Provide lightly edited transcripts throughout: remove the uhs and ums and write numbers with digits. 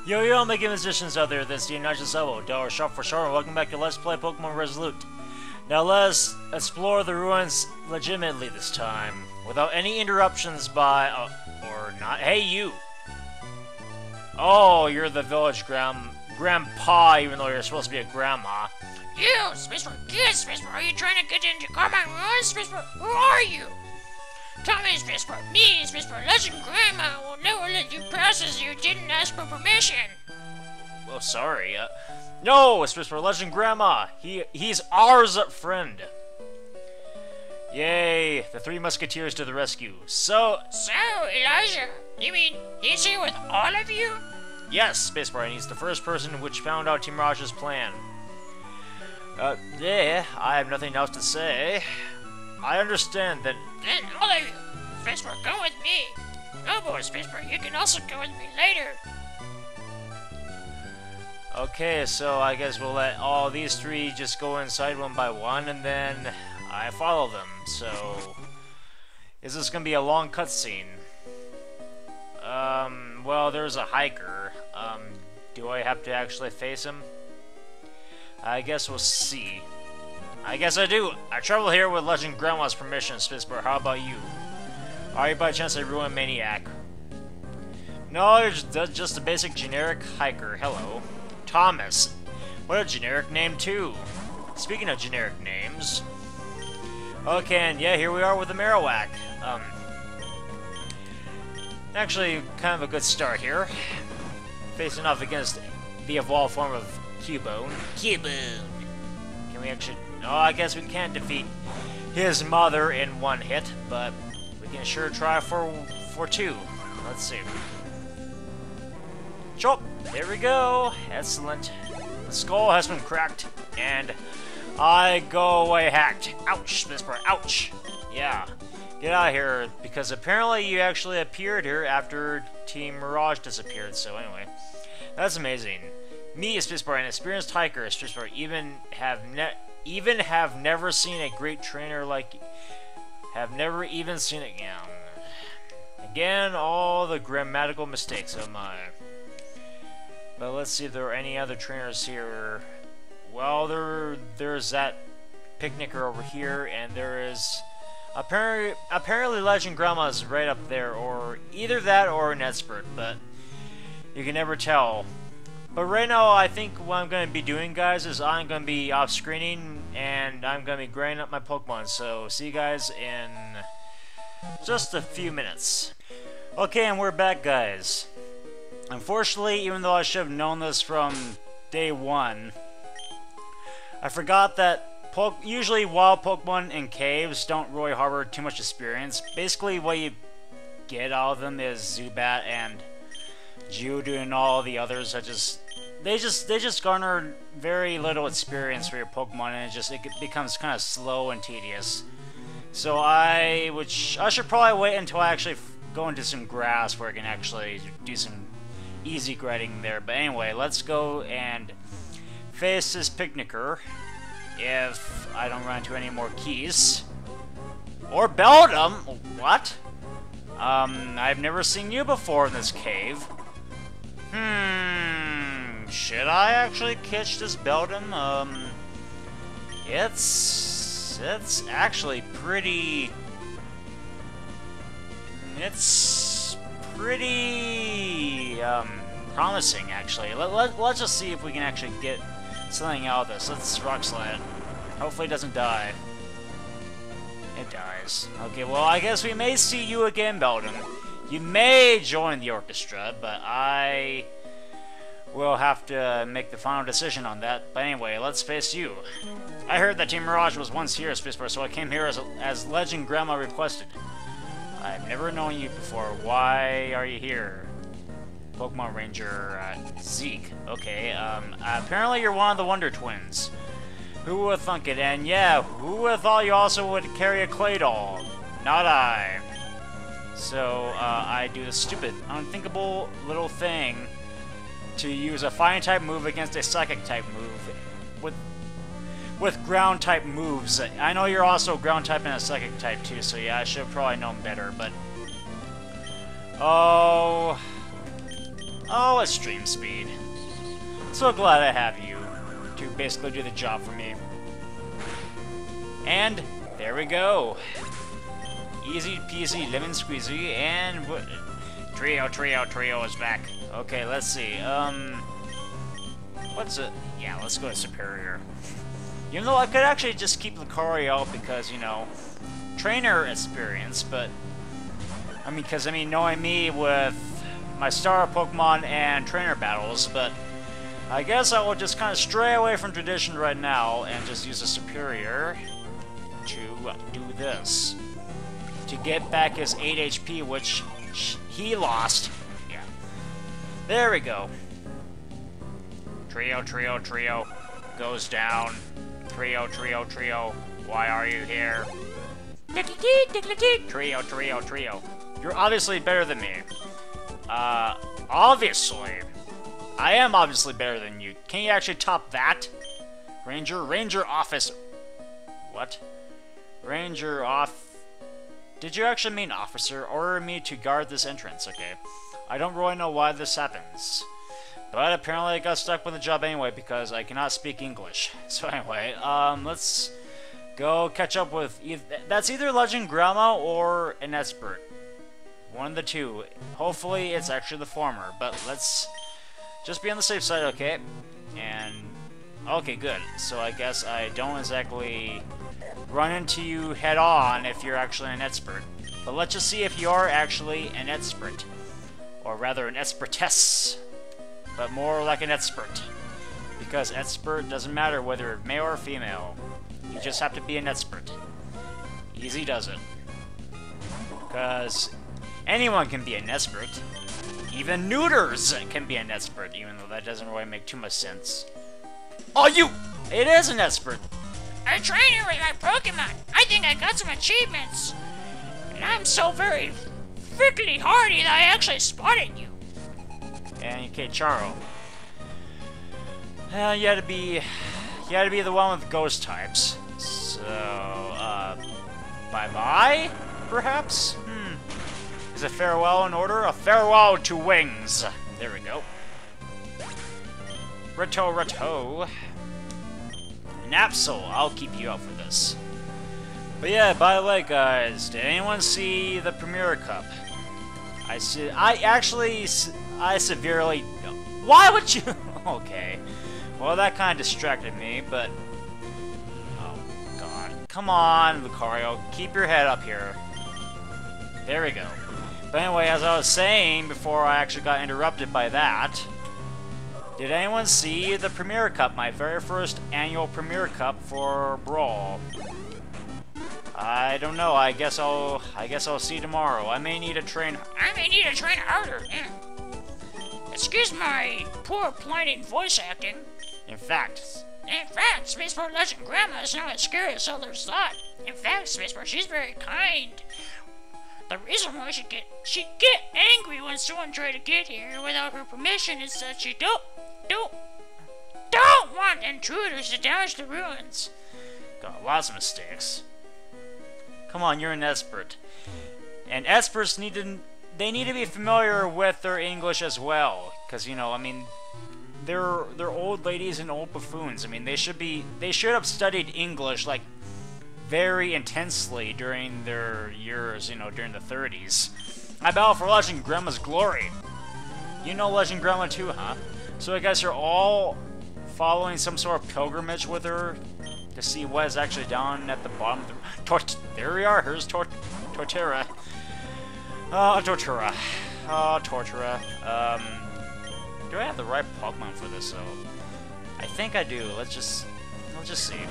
Yo yo, making musicians out there, this is the obnoxiousoboe, dollar shop for short, and welcome back to Let's Play Pokémon Resolute. Now let's explore the ruins legitimately this time, without any interruptions by, or not. Hey you! Oh, you're the village grandpa, even though you're supposed to be a grandma. You, Spaceport, yes, Spaceport, are you trying to get into combat ruins, Spaceport? Who are you? Tell me, Spaceport, me, Spaceport, Legend Grandma will never let you pass as you didn't ask for permission. Well, sorry, no, Spaceport, Legend Grandma, he's ours friend. Yay, the three musketeers to the rescue. So, Elijah, you mean he's here with all of you? Yes, Spaceport, and he's the first person which found out Team Mirage's plan. Yeah, I have nothing else to say. I understand that... Then all of you, Spaceport, go with me. Oboe, Spaceport, you can also go with me later. Okay, so I guess we'll let all these three just go inside one by one, and then I follow them. So, is this gonna be a long cutscene? Well, there's a hiker. Do I have to actually face him? I guess we'll see. I guess I do. I travel here with Legend Grandma's permission, Spaceport. How about you? Are you by chance a ruin maniac? No, you're just a basic generic hiker. Hello. Thomas. What a generic name, too. Speaking of generic names. Okay, and yeah, here we are with the Marowak. Actually, kind of a good start here. Facing off against the evolved form of Cubone. Cubone! Can we actually... No, I guess we can't defeat his mother in one hit, but we can sure try for two. Let's see. Chop! There we go. Excellent. The skull has been cracked, and I go away hacked. Ouch, Spaceport. Ouch. Yeah. Get out of here, because apparently you actually appeared here after Team Mirage disappeared, so anyway. That's amazing. Me, Spaceport, an experienced hiker, Spaceport, even have never seen a great trainer like... Have never even seen it again. Again, all the grammatical mistakes of my... But let's see if there are any other trainers here. Well, there's that picnicker over here, and there is... Apparently Legend Grandma's right up there, or either that or an expert, but you can never tell. But right now, I think what I'm going to be doing, guys, is I'm going to be off-screening, and I'm going to be grinding up my Pokemon. So, see you guys in just a few minutes. Okay, and we're back, guys. Unfortunately, even though I should have known this from day one, I forgot that usually wild Pokemon in caves don't really harbor too much experience. Basically, what you get out of them is Zubat and Geodude and all the others that they just garner very little experience for your Pokemon, and it becomes kind of slow and tedious. So I should probably wait until I actually go into some grass where I can actually do some easy grinding there. But anyway, let's go and face this picnicker if I don't run into any more keys. Or Beldum! What? I've never seen you before in this cave. Should I actually catch this Beldum? It's actually pretty... It's pretty, promising, actually. Let's just see if we can actually get something out of this. Let's rock slide. Hopefully it doesn't die. It dies. Okay, well, I guess we may see you again, Beldum. You may join the orchestra, but I will have to make the final decision on that. But anyway, let's face you. I heard that Team Mirage was once here at Spaceport, so I came here as Legend Grandma requested. I've never known you before. Why are you here? Pokemon Ranger Zeke. Okay, apparently you're one of the Wonder Twins. Who would have thunk it? And yeah, who would have thought you also would carry a clay doll? Not I. So, I do the stupid, unthinkable little thing to use a Fighting type move against a Psychic type move with Ground type moves. I know you're also Ground type and a Psychic type too, so yeah, I should have probably known better, but... Oh... Oh, it's stream speed. So glad I have you to basically do the job for me. And there we go. Easy peasy, lemon squeezy, and Trio is back. Okay, let's see. What's it? Yeah, let's go to Superior. Even though I could actually just keep Lucario because, you know, trainer experience, but knowing me with my star Pokemon and trainer battles, but I guess I will just kind of stray away from tradition right now and just use a Superior to do this. To get back his 8 HP, which he lost. Yeah. There we go. Trio goes down. Trio, why are you here? Trio. You're obviously better than me. Obviously. I am obviously better than you. Can you actually top that? Ranger office. What? Ranger off. Did you actually mean officer? Order me to guard this entrance, okay. I don't really know why this happens. But apparently I got stuck with the job anyway because I cannot speak English. So anyway, let's go catch up with that's either Legend Grandma or an expert. One of the two. Hopefully it's actually the former, but let's just be on the safe side, okay? And okay, good. So I guess I don't exactly run into you head on if you're actually an expert. But let's just see if you are actually an expert. Or rather an expertess. But more like an expert. Because expert doesn't matter whether male or female. You just have to be an expert. Easy does it. Because anyone can be an expert. Even neuters can be an expert, even though that doesn't really make too much sense. Oh, it is an expert! I train you with my Pokemon. I think I got some achievements. And I'm so very frickly hardy that I actually spotted you. And okay, Charo. You had to be the one with ghost types. So, bye-bye, perhaps? Is a farewell in order? A farewell to wings. There we go. Reto. Napsol, I'll keep you out for this. But yeah, by the way, guys, did anyone see the Premier Cup? I severely... Why would you... Okay. Well, that kind of distracted me, but... Oh, God. Come on, Lucario. Keep your head up here. There we go. But anyway, as I was saying before I actually got interrupted by that... Did anyone see the Premier Cup, my very first annual Premier Cup for Brawl? I don't know. I guess I'll see tomorrow. I may need to train harder. Excuse my poor plain voice acting. In fact, Spaceport Legend Grandma is not as scary as others thought. In fact, Spaceport, she's very kind. The reason why she'd get angry when someone tried to get here without her permission is that she don't want intruders to damage the ruins. Got lots of mistakes. Come on, you're an expert. And experts need to be familiar with their English as well, because you know, I mean, they're old ladies and old buffoons. I mean, they should have studied English like very intensely during their years, you know, during the 30s. I battle for Legend Grandma's glory. You know Legend Grandma too, huh? So I guess you're all following some sort of pilgrimage with her to see what is actually down at the bottom of the... There we are, here's Torterra. Torterra. Torterra. Do I have the right Pokemon for this, though? I think I do. Let's just see.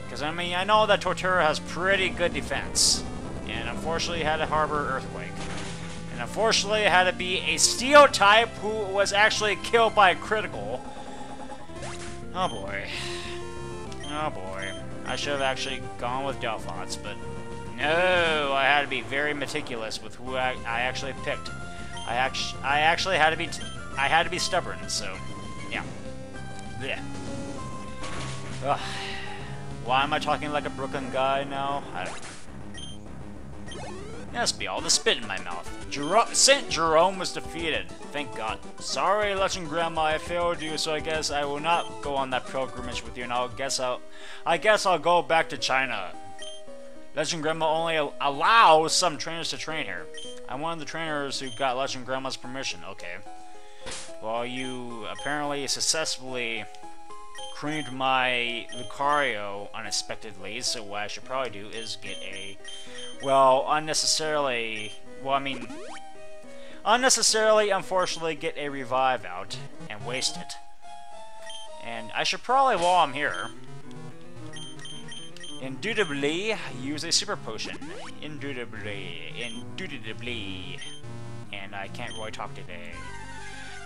Because, I mean, I know that Torterra has pretty good defense. And unfortunately had to harbor Earthquake. And unfortunately it had to be a Steel type who was actually killed by a critical. Oh boy. Oh boy. I should have actually gone with Delphots, but no, I had to be very meticulous with who I actually picked. I actually had to be stubborn, so yeah. Yeah. Ugh. Why am I talking like a Brooklyn guy now? I don't know. Must be all the spit in my mouth. Saint Jerome was defeated. Thank God. Sorry, Legend Grandma, I failed you, so I guess I will not go on that pilgrimage with you, and I guess I'll go back to China. Legend Grandma only allows some trainers to train here. I'm one of the trainers who got Legend Grandma's permission. Okay. Well, you apparently successfully creamed my Lucario unexpectedly, so what I should probably do is get a... Well, unnecessarily, unfortunately, get a revive out and waste it. And I should probably, while I'm here, indubitably use a super potion. Indubitably. And I can't really talk today.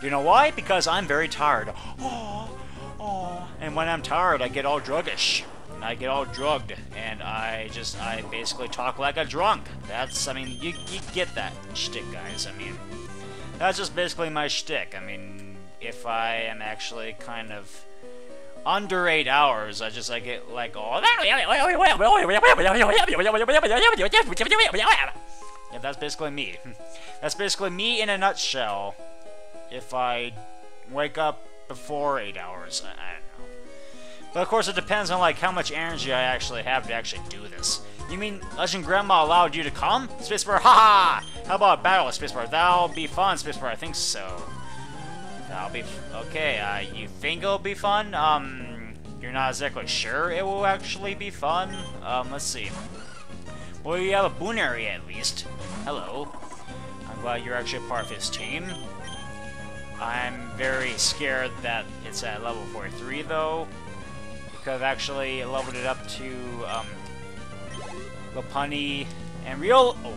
You know why? Because I'm very tired. And when I'm tired, I get all druggish. I get all drugged, and I basically talk like a drunk. That's, I mean, you get that shtick, guys. I mean, that's just basically my shtick. I mean, if I am actually kind of under 8 hours, I get like all... Yeah, that's basically me. That's basically me in a nutshell. If I wake up before 8 hours, I don't know. But of course, it depends on like how much energy I actually have to actually do this. You mean Legend Grandma allowed you to come? Spaceport, haha! How about a battle, Spaceport? That'll be fun, Spaceport. I think so. That'll be okay. You think it'll be fun? You're not exactly sure it will actually be fun. Let's see. Well, you have a boon area at least. Hello. I'm glad you're actually a part of his team. I'm very scared that it's at level 43 though. I've actually leveled it up to Lopunny and Real. Oh,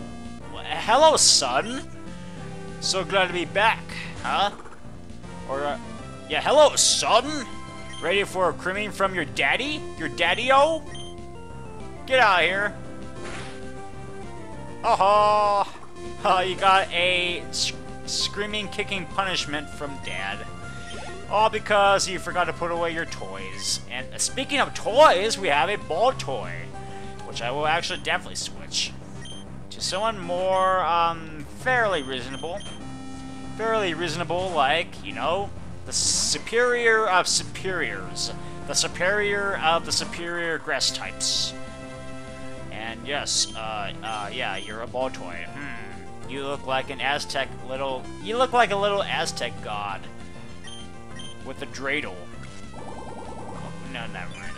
hello, son. So glad to be back, huh? Or yeah, hello, son. Ready for a crimming from your daddy? Your daddy-o? Get out of here. Oh, you got a screaming, kicking punishment from Dad. All because you forgot to put away your toys. And speaking of toys, we have a ball toy, which I will actually definitely switch to someone more, fairly reasonable. Fairly reasonable, like, you know, the superior of superiors. The superior of the superior grass types. And yes, yeah, you're a ball toy. You look like an Aztec little... You look like a little Aztec god. With a dreidel. No, never mind.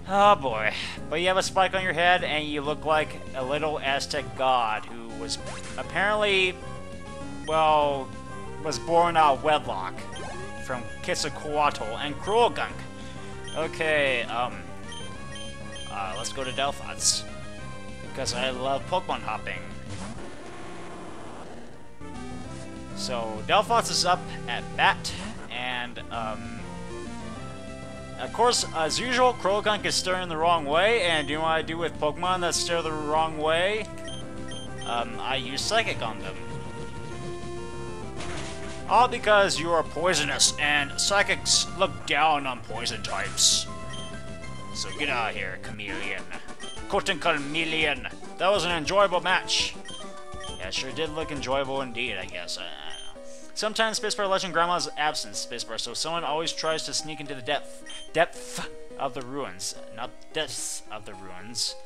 Oh boy. But you have a spike on your head, and you look like a little Aztec god who was apparently, well, was born out of wedlock from Quetzalcoatl and Kroagunk. Okay, let's go to Delphots. Because I love Pokemon hopping. So, Delphots is up at bat, and, of course, as usual, Kroagunk is staring the wrong way, and do you know what I do with Pokemon that stare the wrong way? I use Psychic on them. All because you are poisonous, and Psychics look down on poison types. So get out of here, Chameleon. Cotton Chameleon. That was an enjoyable match. Yeah, it sure did look enjoyable indeed, I guess. I don't know. Sometimes Spaceport Legend Grandma's absent, Spaceport, so someone always tries to sneak into the depth of the ruins. Not depths of the ruins.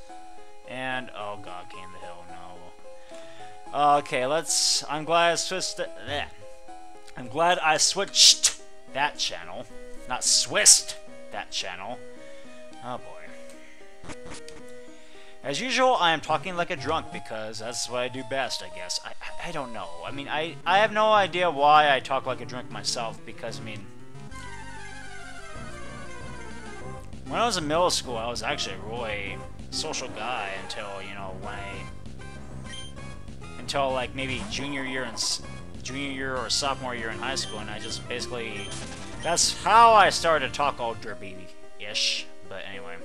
And, oh god, came the hill, no. Okay, I'm glad I switched that channel. Not swissed that channel. Oh boy. As usual, I am talking like a drunk because that's what I do best, I guess. I don't know. I mean, I have no idea why I talk like a drunk myself because, I mean... When I was in middle school, I was actually a really social guy until, you know, until, like, maybe junior year or sophomore year in high school, and I just basically... That's how I started to talk all derpy-ish, but anyway.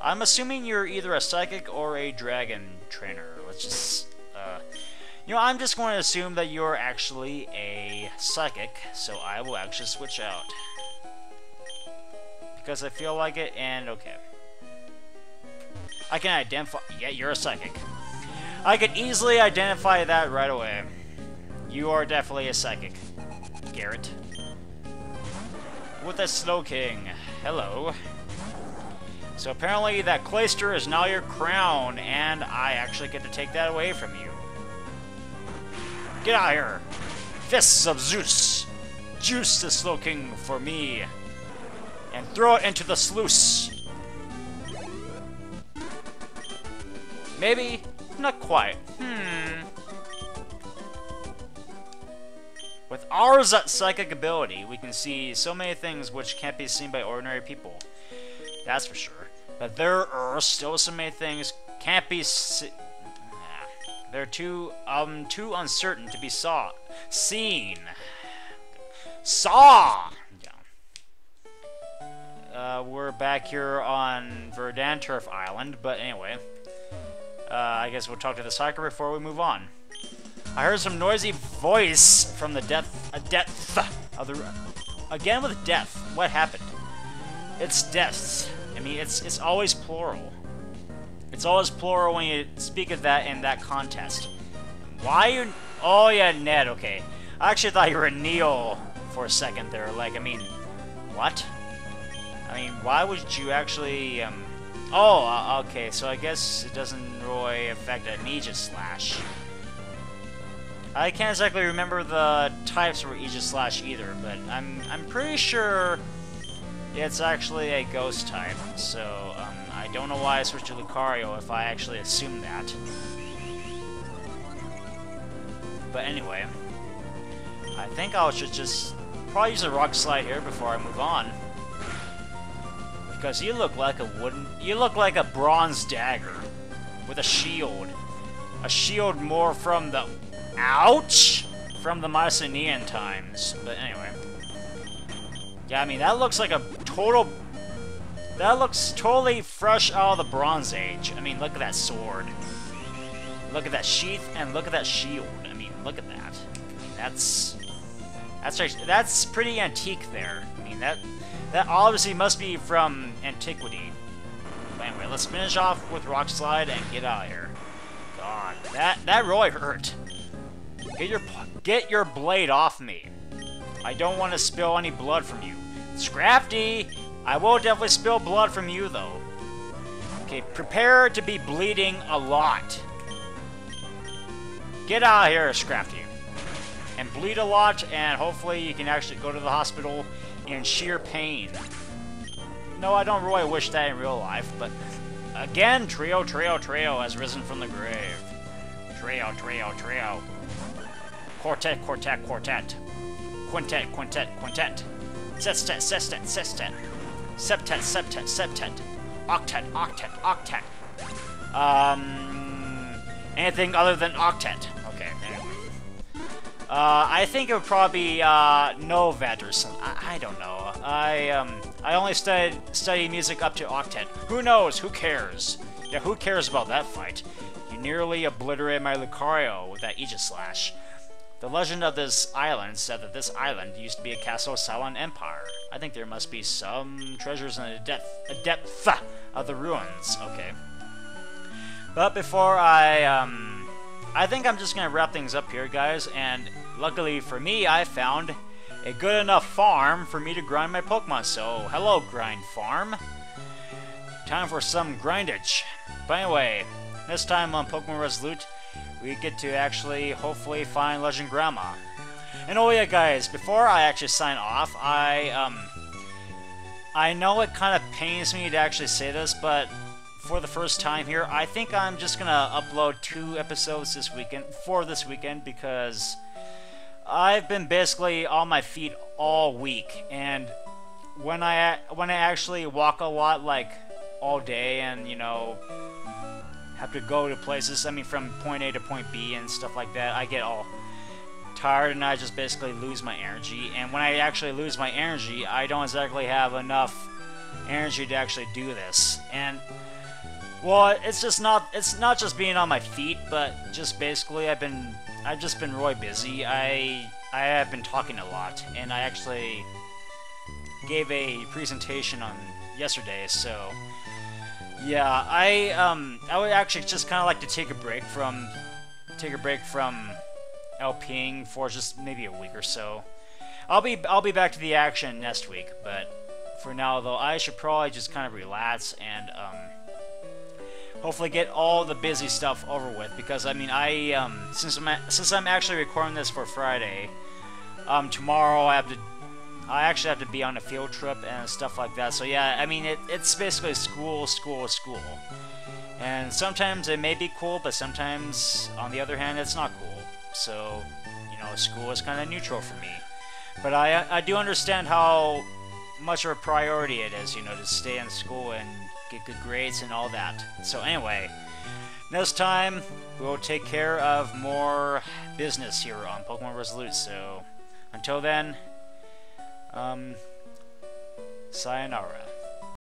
I'm assuming you're either a psychic or a dragon trainer. Let's just, you know, I'm just going to assume that you're actually a psychic, so I will actually switch out. Because I feel like it, and okay. I can identify... Yeah, you're a psychic. I could easily identify that right away. You are definitely a psychic, Garrett. With a Snow King. Hello. So apparently that clayster is now your crown, and I actually get to take that away from you. Get out of here! Fists of Zeus! Juice the Snow King for me! And throw it into the sluice! Maybe? Not quite. With our psychic ability, we can see so many things which can't be seen by ordinary people. That's for sure. But there are still so many things can't be they're too uncertain to be seen. Saw! Yeah. We're back here on Verdanturf Island, but anyway. I guess we'll talk to the psychic before we move on. I heard some noisy voice from the depth of the... Again with death. What happened? It's deaths. I mean, it's always plural. It's always plural when you speak of that in that contest. Why you... Oh, yeah, Ned, okay. I actually thought you were Neil for a second there. Like, I mean, what? I mean, why would you actually... Oh, okay, so I guess it doesn't really affect an Aegis Slash. I can't exactly remember the types for Aegis Slash either, but I'm pretty sure it's actually a ghost type, so I don't know why I switched to Lucario if I actually assumed that. But anyway, I think I should just probably use a Rock Slide here before I move on. Because you look like a bronze dagger with a shield. A shield more from the... Ouch! From the Mycenaean times. But anyway. Yeah, I mean, that looks like a total... That looks totally fresh out of the Bronze Age. I mean, look at that sword. Look at that sheath, and look at that shield. I mean, look at that. I mean, that's pretty antique there. I mean, that obviously must be from antiquity. But anyway, let's finish off with Rock Slide and get out of here. God, that really hurt. Get your blade off me. I don't want to spill any blood from you. Scrafty! I will definitely spill blood from you, though. Okay, prepare to be bleeding a lot. Get out of here, Scrafty. And bleed a lot, and hopefully you can actually go to the hospital in sheer pain. No, I don't really wish that in real life, but... Again, Trio has risen from the grave. Trio. Quartet. Quintet. Sestet. Septet. Octet. Anything other than octet. Okay, anyway. I think it would probably be Novet or something. I don't know. I only study music up to octet. Who knows? Who cares? Yeah, who cares about that fight? You nearly obliterated my Lucario with that Aegis Slash. The legend of this island said that this island used to be a castle of Silent Empire. I think there must be some treasures in the depth of the ruins. Okay. But before I think I'm just gonna wrap things up here, guys, and luckily for me, I found a good enough farm for me to grind my Pokemon, so hello, Grind Farm. Time for some grindage. But anyway, this time on Pokémon Resolute, we get to actually, hopefully, find Legend Grandma. And oh yeah, guys, before I actually sign off, I know it kind of pains me to actually say this, but for the first time here, I think I'm just gonna upload 2 episodes this weekend, because I've been basically on my feet all week, and when I actually walk a lot, like all day, and you know, have to go to places, I mean, from point A to point B and stuff like that, I get all tired and I just basically lose my energy. And when I actually lose my energy, I don't exactly have enough energy to actually do this. And well, it's not just being on my feet, but just basically I've just been really busy. I have been talking a lot, and I actually gave a presentation on yesterday, so Yeah, I would actually just kind of like to take a break from LPing for just maybe a week or so. I'll be back to the action next week, but for now though, I should probably just kind of relax and hopefully get all the busy stuff over with, because I mean since I'm actually recording this for Friday, tomorrow I actually have to be on a field trip and stuff like that. So yeah, I mean it's basically school. And sometimes it may be cool, but sometimes, on the other hand, it's not cool. So, you know, school is kind of neutral for me. But I do understand how much of a priority it is, you know, to stay in school and get good grades and all that. So anyway, next time we'll take care of more business here on Pokémon Resolute. So until then, sayonara.